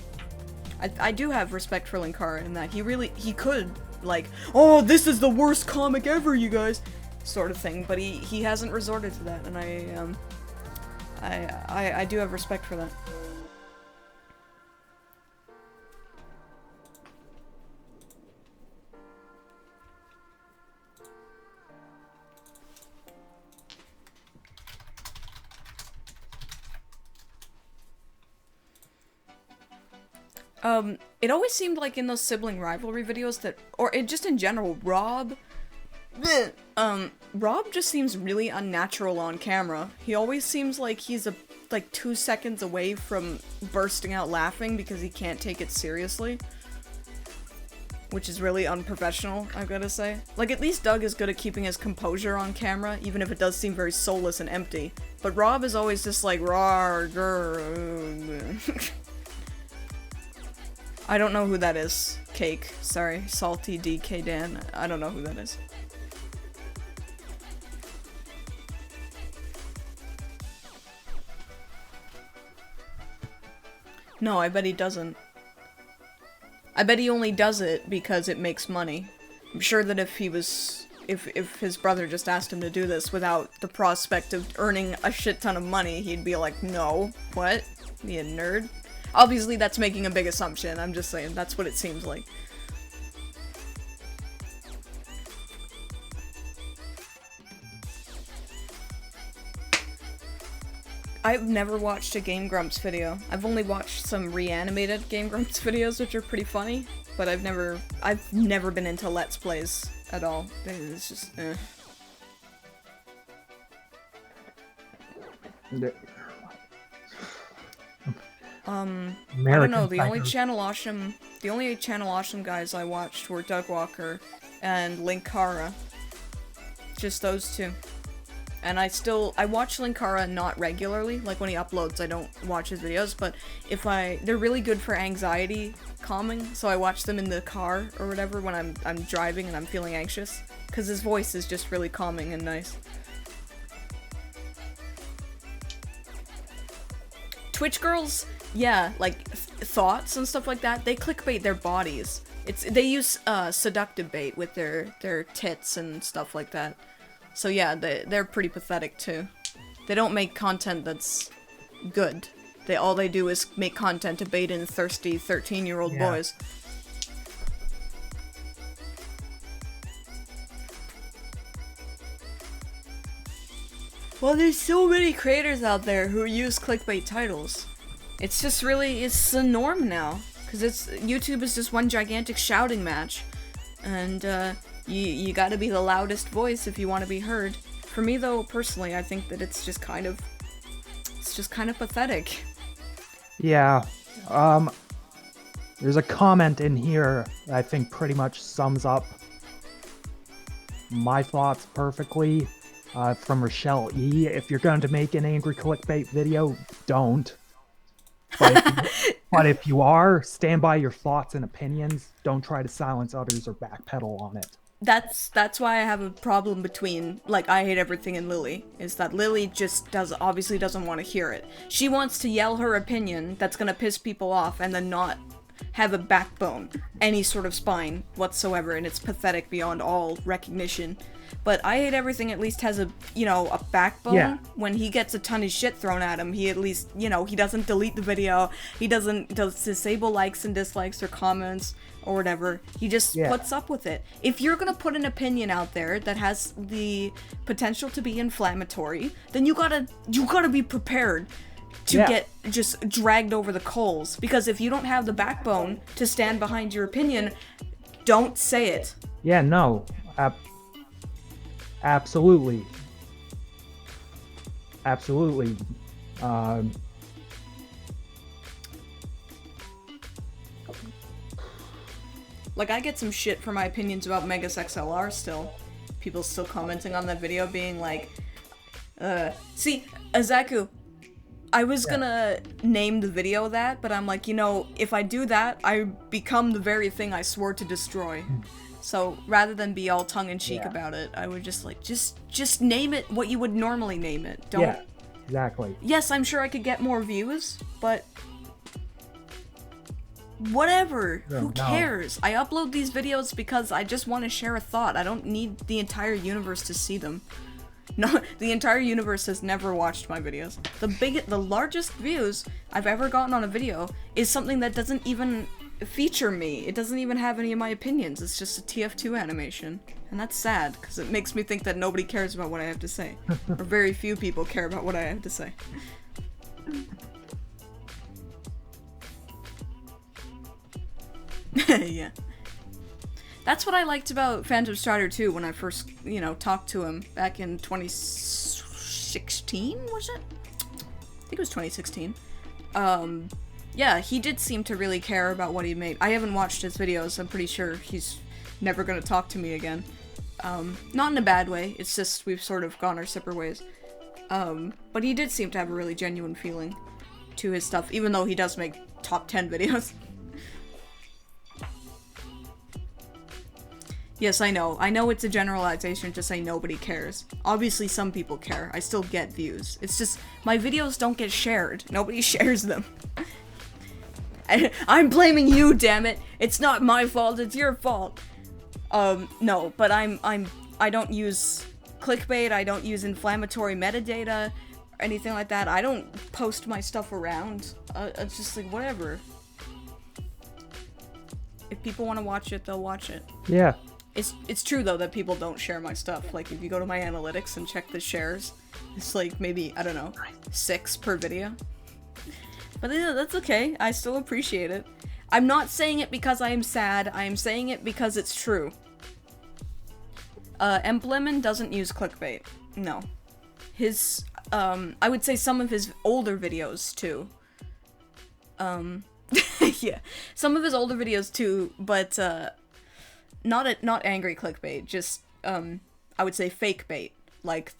I do have respect for Linkara in that he could, like, oh, this is the worst comic ever, you guys, sort of thing, but he hasn't resorted to that, and I do have respect for that. It always seemed like in those sibling rivalry videos that, or just in general, Rob Rob just seems really unnatural on camera. He always seems like he's like 2 seconds away from bursting out laughing because he can't take it seriously. Which is really unprofessional, I've gotta say. Like, at least Doug is good at keeping his composure on camera, even if it does seem very soulless and empty. But Rob is always just like, rawr, grr. I don't know who that is. Cake. Sorry. Salty DK Dan. I don't know who that is. No, I bet he doesn't. I bet he only does it because it makes money. I'm sure that if his brother just asked him to do this without the prospect of earning a shit ton of money, he'd be like, no, what? Be a nerd? Obviously that's making a big assumption, I'm just saying, that's what it seems like. I've never watched a Game Grumps video. I've only watched some reanimated Game Grumps videos, which are pretty funny, but I've never been into Let's Plays at all. It's just, eh. I don't know, the only Channel Awesome guys I watched were Doug Walker and Linkara. Just those two. And I watch Linkara not regularly, like when he uploads I don't watch his videos, but they're really good for anxiety calming, so I watch them in the car or whatever when I'm driving and I'm feeling anxious, because his voice is just really calming and nice. Twitch girls, yeah, like thoughts and stuff like that, they clickbait their bodies. They use seductive bait with their tits and stuff like that. So yeah, they're pretty pathetic too. They don't make content that's good. All they do is make content to bait in thirsty 13-year-old boys. Well, there's so many creators out there who use clickbait titles. It's just really, it's the norm now. Because YouTube is just one gigantic shouting match. And, you gotta be the loudest voice if you want to be heard. For me, though, personally, I think that it's just kind of pathetic. Yeah. There's a comment in here that I think pretty much sums up my thoughts perfectly. From Rochelle E. If you're going to make an angry clickbait video, don't. But if you are, stand by your thoughts and opinions. Don't try to silence others or backpedal on it. That's why I have a problem between, like, I Hate Everything and Lily, is that Lily just obviously doesn't want to hear it. She wants to yell her opinion that's gonna piss people off and then not have a backbone, any sort of spine whatsoever, and it's pathetic beyond all recognition. But I Hate Everything at least has a backbone. Yeah. When he gets a ton of shit thrown at him, he at least, he doesn't delete the video, he doesn't disable likes and dislikes or comments or whatever. He just puts up with it. If you're gonna put an opinion out there that has the potential to be inflammatory, then you gotta be prepared to get just dragged over the coals. Because if you don't have the backbone to stand behind your opinion, don't say it. Yeah, no. Absolutely. Absolutely. Like, I get some shit for my opinions about Megas XLR still. People still commenting on that video being like, see, Azaku, I was gonna name the video that, but I'm like, if I do that, I become the very thing I swore to destroy. So, rather than be all tongue-in-cheek about it, I would just, like, just name it what you would normally name it. Don't... Yeah, exactly. Yes, I'm sure I could get more views, but... whatever. Who cares? I upload these videos because I just want to share a thought. I don't need the entire universe to see them. No, the entire universe has never watched my videos. The largest views I've ever gotten on a video is something that doesn't even feature me. It doesn't even have any of my opinions. It's just a TF2 animation. And that's sad, because it makes me think that nobody cares about what I have to say. Or very few people care about what I have to say. Yeah. That's what I liked about Phantom Strider 2 when I first, talked to him back in 2016, was it? I think it was 2016. Yeah, he did seem to really care about what he made. I haven't watched his videos. I'm pretty sure he's never gonna talk to me again. Not in a bad way. It's just we've sort of gone our separate ways. But he did seem to have a really genuine feeling to his stuff, even though he does make top 10 videos. Yes, I know. I know it's a generalization to say nobody cares. Obviously, some people care. I still get views. It's just, my videos don't get shared. Nobody shares them. I'm blaming you, damn it! It's not my fault, it's your fault! No, but I don't use clickbait, I don't use inflammatory metadata, or anything like that. I don't post my stuff around. It's just like, whatever. If people want to watch it, they'll watch it. Yeah. It's true, though, that people don't share my stuff. Like, if you go to my analytics and check the shares, it's like, maybe, I don't know, 6 per video. But yeah, that's okay. I still appreciate it. I'm not saying it because I am sad. I am saying it because it's true. Lemon doesn't use clickbait. No. His, I would say some of his older videos, too. Yeah. Some of his older videos, too, but, not angry clickbait, just, I would say fake bait. Like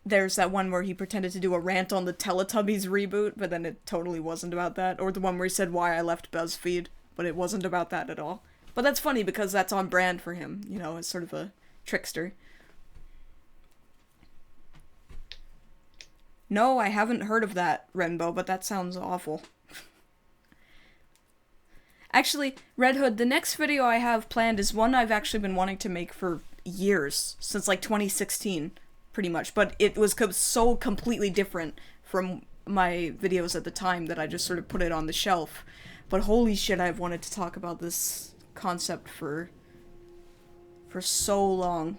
there's that one where he pretended to do a rant on the Teletubbies reboot, but then it totally wasn't about that. Or the one where he said why I left BuzzFeed, but it wasn't about that at all. But that's funny because that's on brand for him, as sort of a trickster. No, I haven't heard of that, Renbo, but that sounds awful. Actually, Red Hood, the next video I have planned is one I've actually been wanting to make for years, since like 2016, pretty much, but it was so completely different from my videos at the time that I just sort of put it on the shelf. But holy shit, I've wanted to talk about this concept for so long.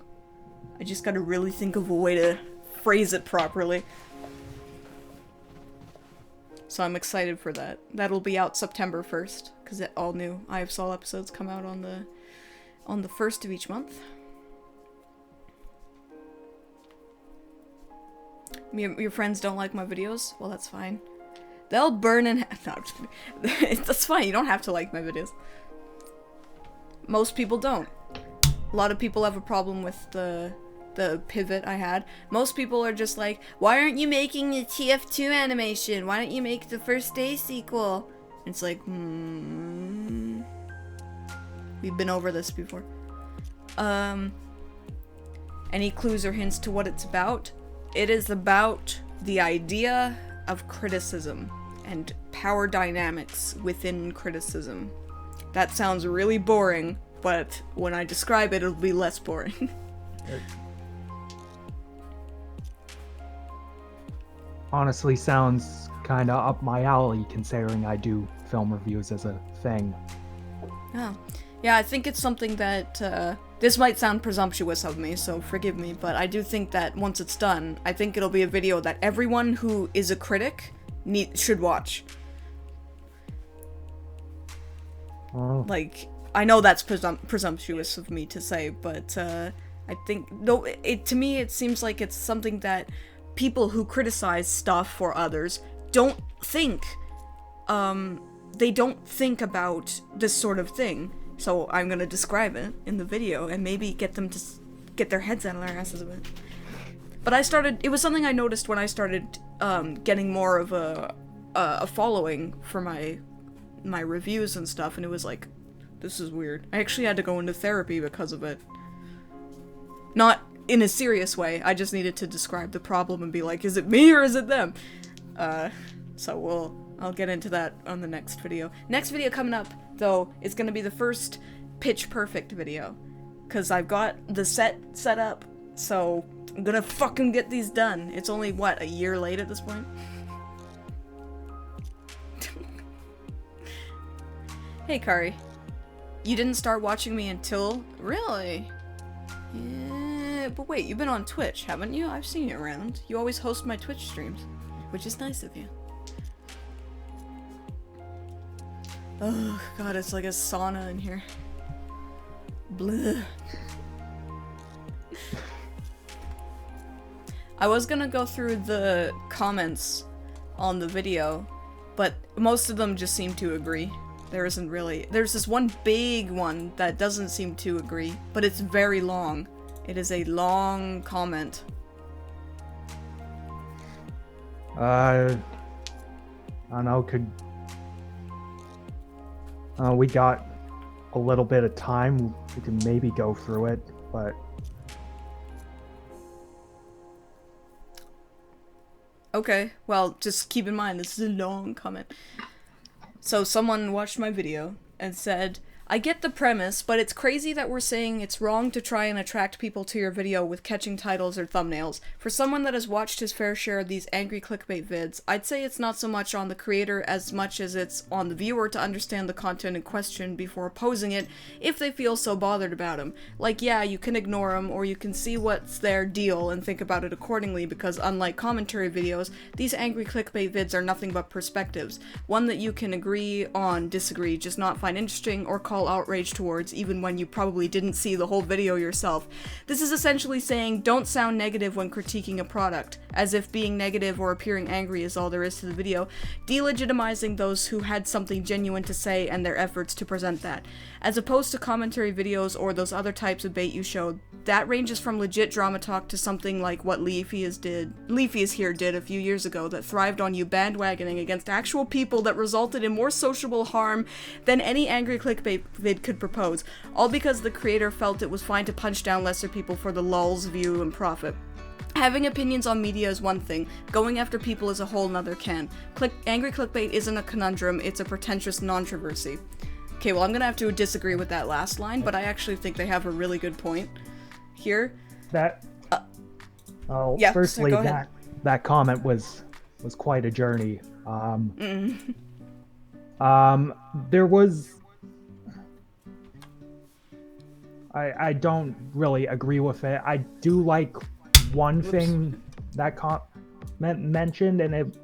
I just gotta really think of a way to phrase it properly. So I'm excited for that. That'll be out September 1st, because all new EyeofSol episodes come out on the 1st of each month. Your friends don't like my videos? Well, that's fine. They'll burn in hell. No, I'm just kidding. That's fine, you don't have to like my videos. Most people don't. A lot of people have a problem with the pivot I had. Most people are just like, why aren't you making a TF2 animation? Why don't you make the First Day sequel? And it's like, we've been over this before. Any clues or hints to what it's about? It is about the idea of criticism and power dynamics within criticism. That sounds really boring, but when I describe it, it'll be less boring. Honestly, sounds kinda up my alley, considering I do film reviews as a thing. Oh. Yeah, I think it's something that, this might sound presumptuous of me, so forgive me, but I do think that once it's done, I think it'll be a video that everyone who is a critic should watch. Oh. Like, I know that's presumptuous of me to say, but, I think, no, to me it seems like it's something that people who criticize stuff for others don't think. They don't think about this sort of thing. So I'm gonna describe it in the video and maybe get them to get their heads out of their asses a bit. But it was something I noticed when I started getting more of a following for my reviews and stuff, and it was like, this is weird. I actually had to go into therapy because of it. Not in a serious way, I just needed to describe the problem and be like, is it me or is it them? So I'll get into that on the next video. Next video coming up, though, is gonna be the first pitch perfect video. Cause I've got the set up, so I'm gonna fucking get these done. It's only, what, a year late at this point? Hey, Kari. You didn't start watching me until... Really? Yeah, but wait, you've been on Twitch, haven't you? I've seen you around. You always host my Twitch streams, which is nice of you. Oh god, it's like a sauna in here. Bleh. I was gonna go through the comments on the video, but most of them just seem to agree. There isn't really... There's this one big one that doesn't seem to agree, but it's very long. It is a long comment. I don't know, we got a little bit of time. We can maybe go through it, but... Okay, well, just keep in mind, this is a long comment. So someone watched my video and said, I get the premise, but it's crazy that we're saying it's wrong to try and attract people to your video with catching titles or thumbnails. For someone that has watched his fair share of these angry clickbait vids, I'd say it's not so much on the creator as much as it's on the viewer to understand the content in question before opposing it if they feel so bothered about him. Like, yeah, you can ignore him or you can see what's their deal and think about it accordingly because unlike commentary videos, these angry clickbait vids are nothing but perspectives. One that you can agree on, disagree, just not find interesting, or call outrage towards even when you probably didn't see the whole video yourself. This is essentially saying don't sound negative when critiquing a product, as if being negative or appearing angry is all there is to the video, delegitimizing those who had something genuine to say and their efforts to present that. As opposed to commentary videos or those other types of bait you showed, that ranges from legit drama talk to something like what Leafy is Here did a few years ago that thrived on you bandwagoning against actual people that resulted in more sociable harm than any angry clickbait vid could propose, all because the creator felt it was fine to punch down lesser people for the lulz, view, and profit. Having opinions on media is one thing, going after people is a whole nother can. Angry clickbait isn't a conundrum, it's a pretentious non-controversy. Okay, well I'm gonna have to disagree with that last line, but I actually think they have a really good point here. Yeah, firstly, that comment was quite a journey. There was... I don't really agree with it. I do like one thing that comment mentioned, and it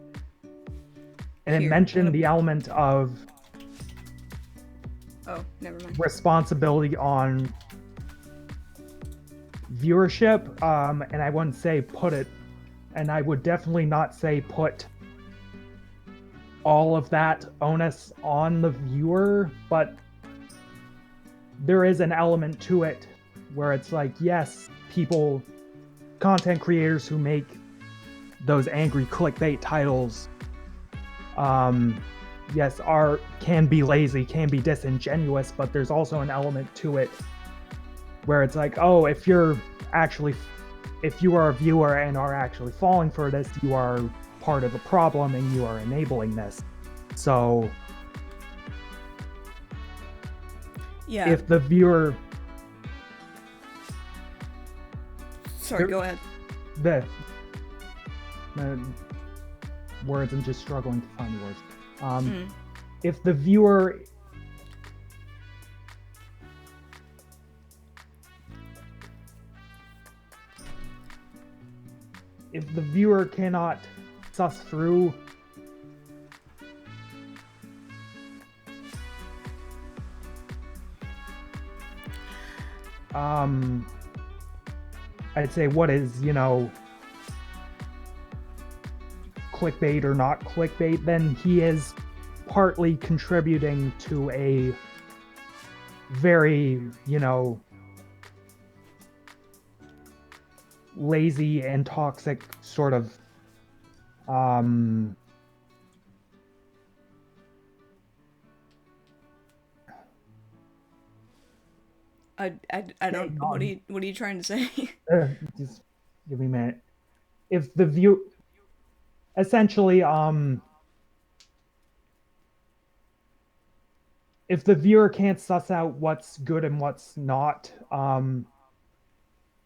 mentioned the element of never mind. Responsibility on viewership, and I wouldn't say and I would definitely not say put all of that onus on the viewer, but there is an element to it where it's like, yes, content creators who make those angry clickbait titles, yes, can be lazy, can be disingenuous, but there's also an element to it where it's like, oh, if you are a viewer and are actually falling for this, you are part of the problem and you are enabling this. So yeah, if the viewer... Sorry, go ahead. The words, I'm just struggling to find the words. If the viewer... If the viewer cannot suss through I'd say what is, clickbait or not clickbait, then he is partly contributing to a very, lazy and toxic sort of I don't know. What are you trying to say? Just give me a minute. If the view essentially if the viewer can't suss out what's good and what's not, and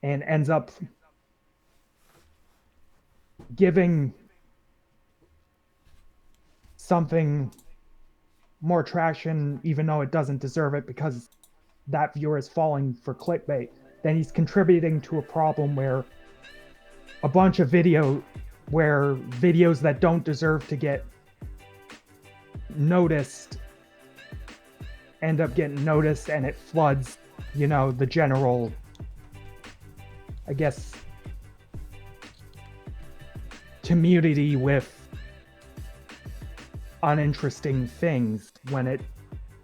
ends up giving something more traction even though it doesn't deserve it because that viewer is falling for clickbait, then he's contributing to a problem where a bunch of videos that don't deserve to get noticed end up getting noticed, and it floods you know, the general, I guess, community with uninteresting things when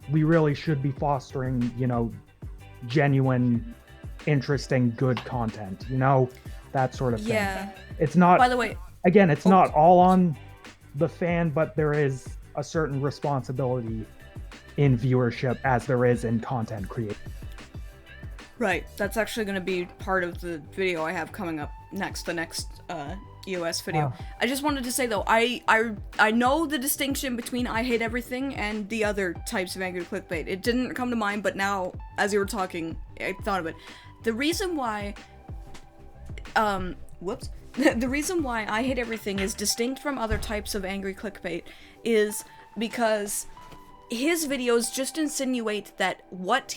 we really should be fostering, you know, genuine, interesting, good content, you know, that sort of thing. Yeah. It's not, By the way, again, it's not all on the fan, but there is a certain responsibility in viewership as there is in content creation. right, that's actually going to be part of the video I have coming up next, the next EOS video. I just wanted to say though, I know the distinction between I hate everything and the other types of angry clickbait. It didn't come to mind, but now as you were talking, I thought of it. The reason why the reason why I hate everything is distinct from other types of angry clickbait is because his videos just insinuate that what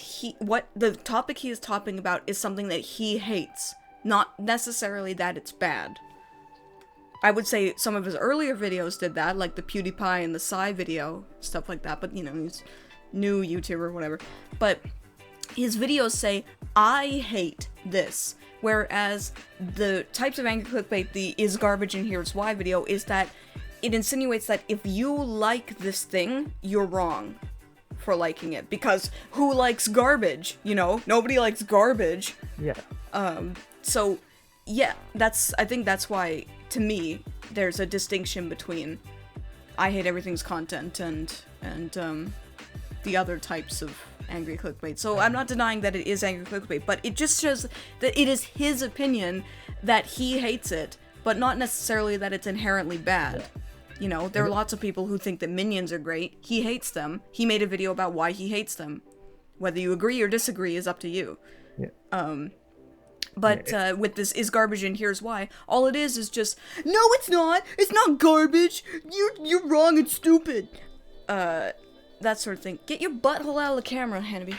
the topic he is talking about is something that he hates, not necessarily that it's bad. I would say some of his earlier videos did that, like the PewDiePie and the Psy video, stuff like that, but you know, he's new YouTuber, whatever. But his videos say, I hate this. Whereas the types of angry clickbait, the is garbage and here's why video, is that it insinuates that if you like this thing, you're wrong for liking it. Because who likes garbage? You know, nobody likes garbage. Yeah. So, yeah, I think that's why, to me, there's a distinction between I hate everything's content and the other types of angry clickbait. So I'm not denying that it is angry clickbait, but it just shows that it is his opinion that he hates it, but not necessarily that it's inherently bad. You know, there are lots of people who think that Minions are great. He hates them. He made a video about why he hates them. Whether you agree or disagree is up to you. Yeah. But with this is garbage and here's why, all it is just, no it's not! It's not garbage! You're wrong and stupid! That sort of thing. Get your butthole out of the camera, Hanabi.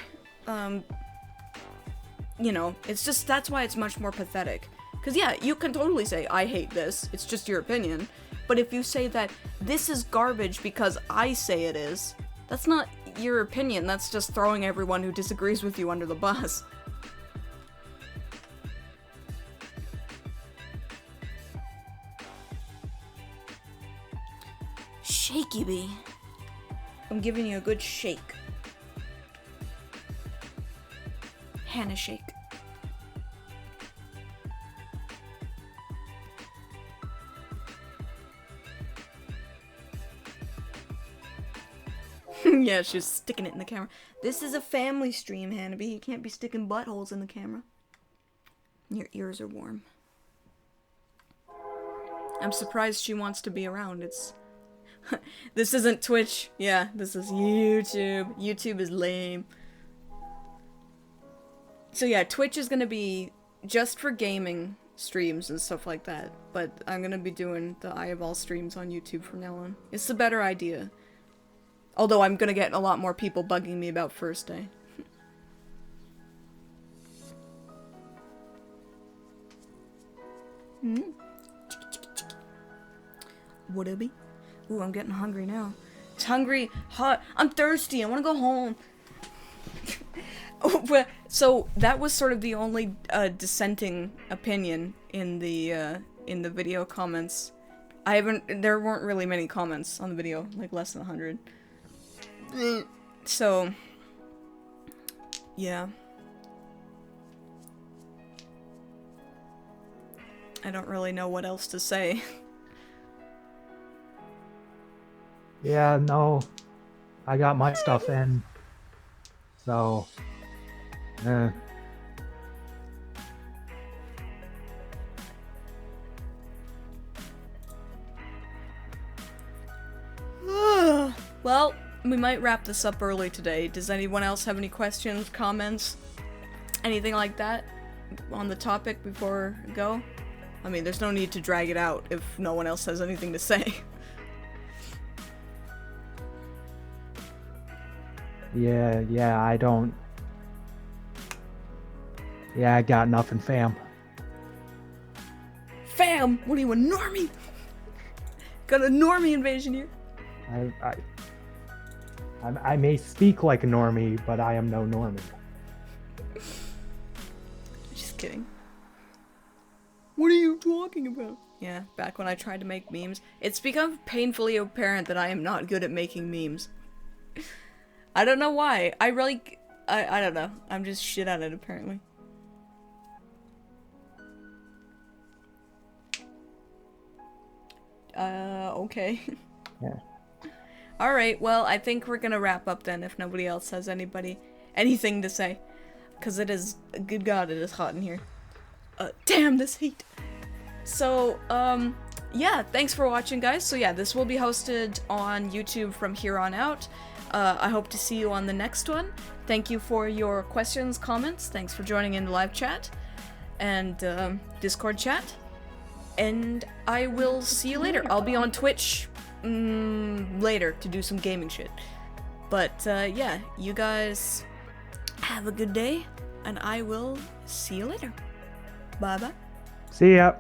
You know, it's just, that's why it's much more pathetic. Because yeah, you can totally say, I hate this, it's just your opinion. But if you say that this is garbage because I say it is, that's not your opinion, that's just throwing everyone who disagrees with you under the bus. Shake you be. I'm giving you a good shake. Hannah shake. Yeah, she's sticking it in the camera. This is a family stream, Hannah. You can't be sticking buttholes in the camera. Your ears are warm. I'm surprised she wants to be around. It's... This isn't Twitch. Yeah, this is YouTube. YouTube is lame. So yeah, Twitch is gonna be just for gaming streams and stuff like that. But I'm gonna be doing the EyeofAll streams on YouTube from now on. It's the better idea. Although I'm gonna get a lot more people bugging me about first day. Would it be? Ooh, I'm getting hungry now. It's hungry, hot. I'm thirsty. I want to go home. So that was sort of the only dissenting opinion in the video comments. There weren't really many comments on the video, like less than 100. So, yeah. I don't really know what else to say. Yeah, no. I got my stuff in. So, Well, we might wrap this up early today. Does anyone else have any questions, comments, anything like that on the topic before we go? I mean, there's no need to drag it out if no one else has anything to say. Yeah, I don't... Yeah, I got nothing, fam. Fam! What are you, a normie? Got a normie invasion here. I may speak like a normie, but I am no normie. Just kidding. What are you talking about? Yeah, back when I tried to make memes. It's become painfully apparent that I am not good at making memes. I don't know why. I don't know. I'm just shit at it, apparently. Okay. Yeah. Alright, well, I think we're gonna wrap up then if nobody else has anything to say. Because it is, good god, it is hot in here. Damn this heat! So, yeah, thanks for watching, guys. So yeah, this will be hosted on YouTube from here on out. I hope to see you on the next one. Thank you for your questions, comments. Thanks for joining in the live chat and Discord chat. And I will see you later. I'll be on Twitch later to do some gaming shit. But yeah, you guys have a good day, and I will see you later. Bye bye. See ya.